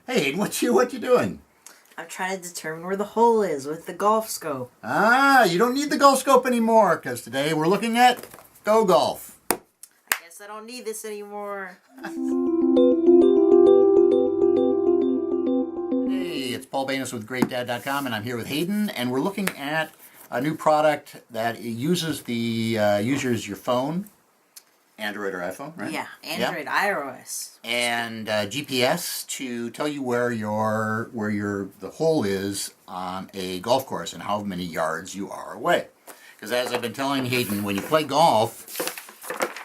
Hey, what you doing? I'm trying to determine where the hole is with the golf scope. Ah, you don't need the golf scope anymore, because today we're looking at GoGolf. I guess I don't need this anymore. Hey, it's Paul Banis with GreatDad.com, and I'm here with Hayden, and we're looking at a new product that uses your phone, Android or iPhone, right? Yeah, Android, iOS, and GPS to tell you where the hole is on a golf course and how many yards you are away. Because as I've been telling Hayden, when you play golf,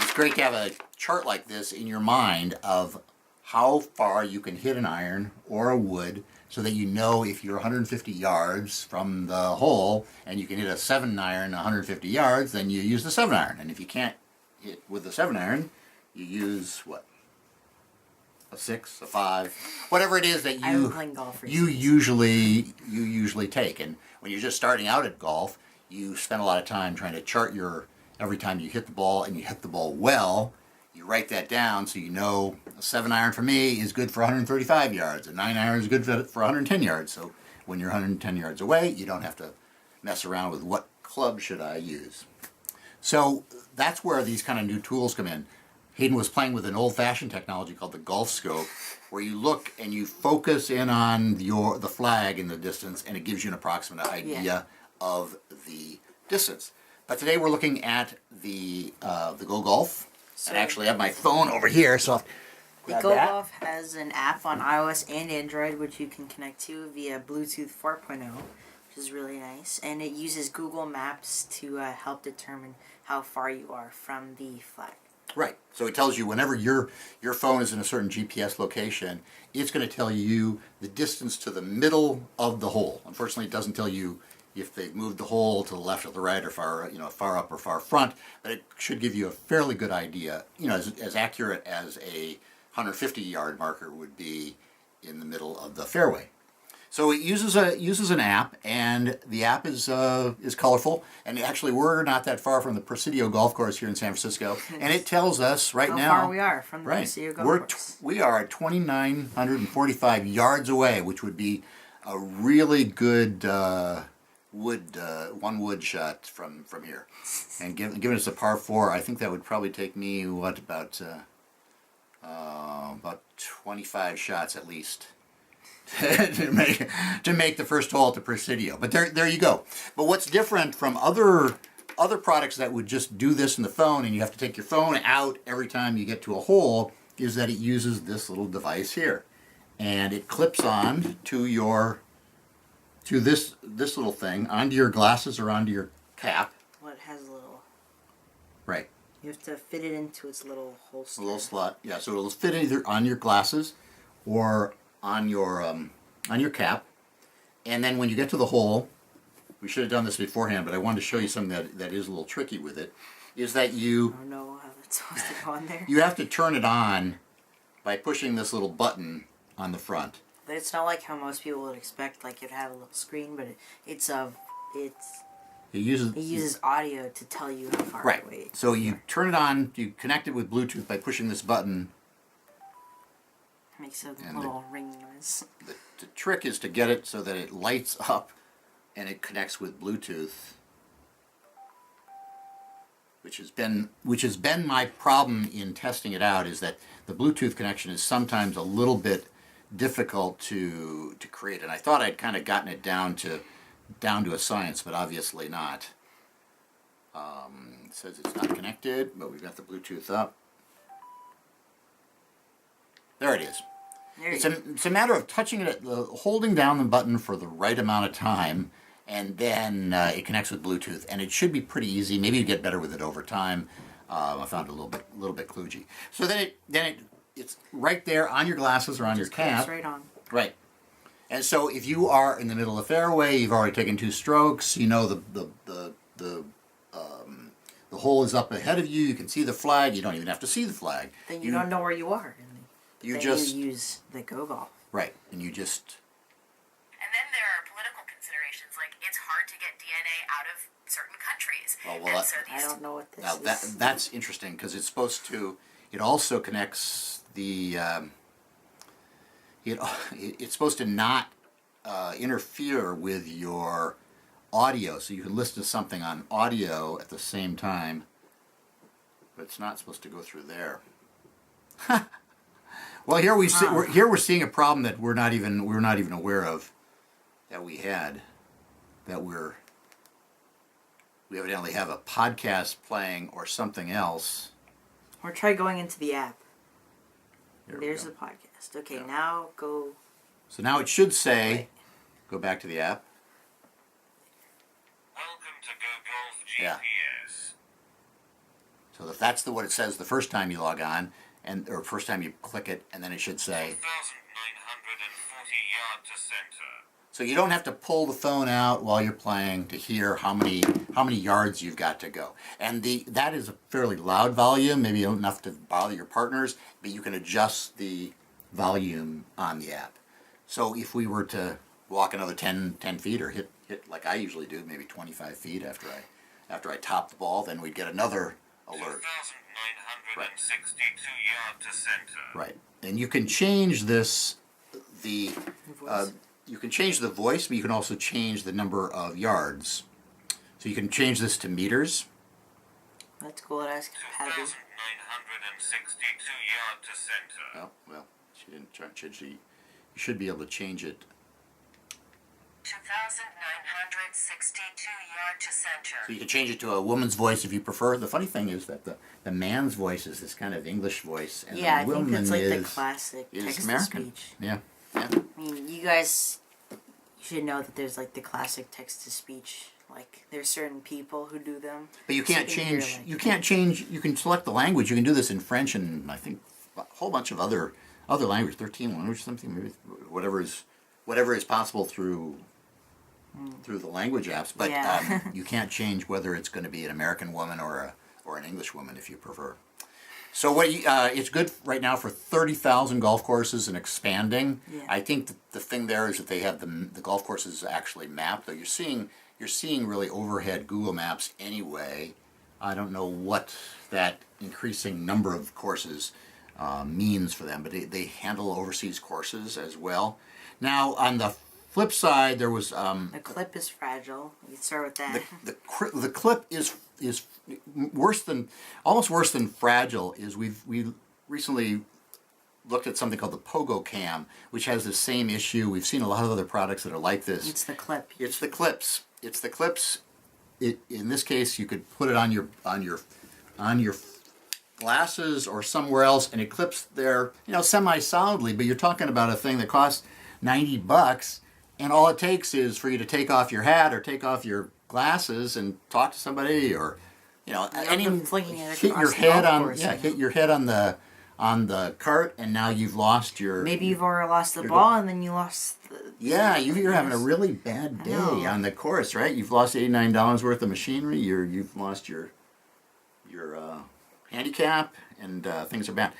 it's great to have a chart like this in your mind of how far you can hit an iron or a wood, so that you know if you're 150 yards from the hole and you can hit a 7-iron 150 yards, then you use the 7-iron. And if you can't hit with the 7-iron, you use what? A 6, a 5, whatever it is that you usually take. And when you're just starting out at golf, you spend a lot of time trying to chart every time you hit the ball, and you hit the ball well. You write that down so you know a 7-iron for me is good for 135 yards. A 9-iron is good for 110 yards. So when you're 110 yards away, you don't have to mess around with what club should I use. So that's where these kind of new tools come in. Hayden was playing with an old-fashioned technology called the golf scope, where you look and you focus in on the flag in the distance, and it gives you an approximate idea of the distance. But today we're looking at the GoGolf. I actually have my phone over here, so the GoGolf has an app on iOS and Android, which you can connect to via Bluetooth 4.0, which is really nice. And it uses Google Maps to help determine how far you are from the flag. Right. So it tells you whenever your phone is in a certain GPS location, it's going to tell you the distance to the middle of the hole. Unfortunately, it doesn't tell you if they've moved the hole to the left or the right or far up or far front, but it should give you a fairly good idea, as accurate as a 150-yard marker would be in the middle of the fairway. So it uses an app, and the app is colorful. And actually, we're not that far from the Presidio Golf Course here in San Francisco, and it tells us now how far we are from the Presidio Golf Course. We are at 2,945 yards away, which would be a really good one wood shot from here. And given us a par 4, I think that would probably take me about 25 shots at least. to make the first hole to Presidio. But there you go. But what's different from other products that would just do this in the phone, and you have to take your phone out every time you get to a hole, is that it uses this little device here, and it clips on to this little thing onto your glasses or onto your cap. Well, it has a little. Right. You have to fit it into its little holster. A little slot. Yeah. So it'll fit either on your glasses or on your cap, and then when you get to the hole, we should have done this beforehand, but I wanted to show you something that is a little tricky with it, is that you I don't know how that's supposed to go on there. You have to turn it on by pushing this little button on the front. But it's not like how most people would expect, like it'd have a little screen, but it uses audio to tell you how far away. Right. So you turn it on, you connect it with Bluetooth by pushing this button. Makes a little ringing noise. The trick is to get it so that it lights up and it connects with Bluetooth, which has been my problem in testing it out, is that the Bluetooth connection is sometimes a little bit difficult to create. And I thought I'd kind of gotten it down to a science, but obviously not. It says it's not connected, but we've got the Bluetooth up. There it is. It's a matter of touching it, holding down the button for the right amount of time, and then it connects with Bluetooth, and it should be pretty easy. Maybe you get better with it over time. I found it a little bit kludgy. So then it's right there on your glasses or on your cap. Right on. Right. And so if you are in the middle of the fairway, you've already taken 2 strokes. You know the hole is up ahead of you. You can see the flag. You don't even have to see the flag. Then you don't know where you are. You use the GoGolf. Right, and you just. And then there are political considerations, like it's hard to get DNA out of certain countries. Oh, well, I don't know what this is. That's interesting, because it's supposed to. It also connects the. it's supposed to not interfere with your audio, so you can listen to something on audio at the same time, but it's not supposed to go through there. Well, here we're seeing a problem that we're not even aware of that we had, that we evidently have a podcast playing or something else. Or try going into the app. There's the the podcast. Okay, now go. So now it should say, go back to the app. Welcome to GoGolf GPS. Yeah. So if that's what it says the first time you log on, or first time you click it, and then it should say 2,940 yard to center. So you don't have to pull the phone out while you're playing to hear how many yards you've got to go. And that is a fairly loud volume, maybe enough to bother your partners, but you can adjust the volume on the app. So if we were to walk another 10 feet or hit like I usually do, maybe 25 feet after I top the ball, then we'd get another alert. 2,962 yard to center. Right. And you can change this, Voice. you can change the voice, but you can also change the number of yards. So you can change this to meters. That's cool. It asks Patty. 2,962 yard to center. Oh, well, she didn't change. You should be able to change it. 2,962 yard to center. So you can change it to a woman's voice if you prefer. The funny thing is that the man's voice is this kind of English voice, and Yeah, I the think woman that's like the classic is text to American. speech. Yeah, yeah. I mean, you guys should know that there's like the classic text to speech. Like there's certain people who do them. But you can't So you can hear, change. like, You can't change. You can select the language. You can do this in French and I think a whole bunch of other languages, 13 languages, something, maybe whatever is possible through the language apps. But Yeah. you can't change whether it's going to be an American woman or an English woman if you prefer. So it's good right now for 30,000 golf courses and expanding. Yeah. I think the thing there is that they have the golf courses actually mapped. Though you're seeing really overhead Google Maps anyway. I don't know what that increasing number of courses means for them, but they handle overseas courses as well. Now on the flip side, there was the clip is fragile. You can start with that. the clip is almost worse than fragile. Is we recently looked at something called the Pogo Cam, which has the same issue. We've seen a lot of other products that are like this. It's the clip. It's the clips. In this case, you could put it on your glasses or somewhere else, and it clips there, semi-solidly. But you're talking about a thing that costs $90, and all it takes is for you to take off your hat or take off your glasses and talk to somebody, or hit your head on the cart, and now you've lost your. Maybe you've already lost the ball, and then you lost. You're having a really bad day on the course, right? You've lost $89 worth of machinery. You've lost your handicap, and things are bad.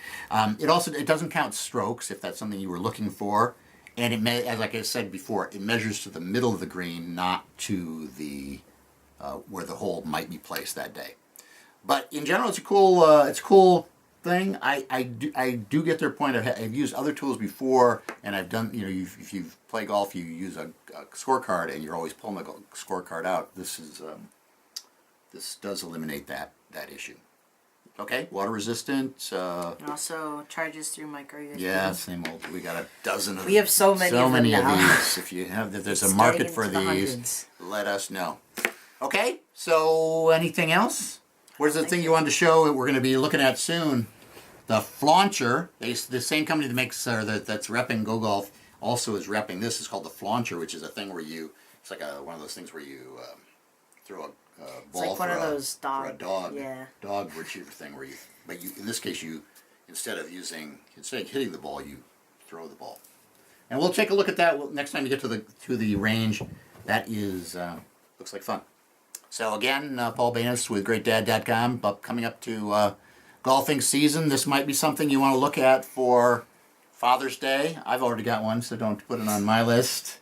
It doesn't count strokes if that's something you were looking for, and like I said before, it measures to the middle of the green, not to the where the hole might be placed that day. But in general, it's a cool thing. I do get their point. I've used other tools before, and I've done. If you play golf, you use a scorecard, and you're always pulling the scorecard out. This does eliminate that issue. Okay, water resistant. And also charges through micro USB. Yeah, same old. We got a dozen of. We have so many of them now. these. If there's a market for these, let us know. Okay, so anything else? Where's the thing you wanted to show that we're going to be looking at soon? The Flauncher. The same company that makes that's repping GoGolf also is repping this. It's called the Flauncher, which is a thing where it's like one of those things where you throw a ball like one of those for a dog retriever thing where but in this case instead of hitting the ball, you throw the ball. And we'll take a look at that next time you get to the range. That is looks like fun. So again, Paul Banis with GreatDad.com. Coming up to golfing season, this might be something you want to look at for Father's Day. I've already got one, so don't put it on my list.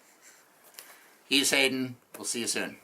He's Hayden. We'll see you soon.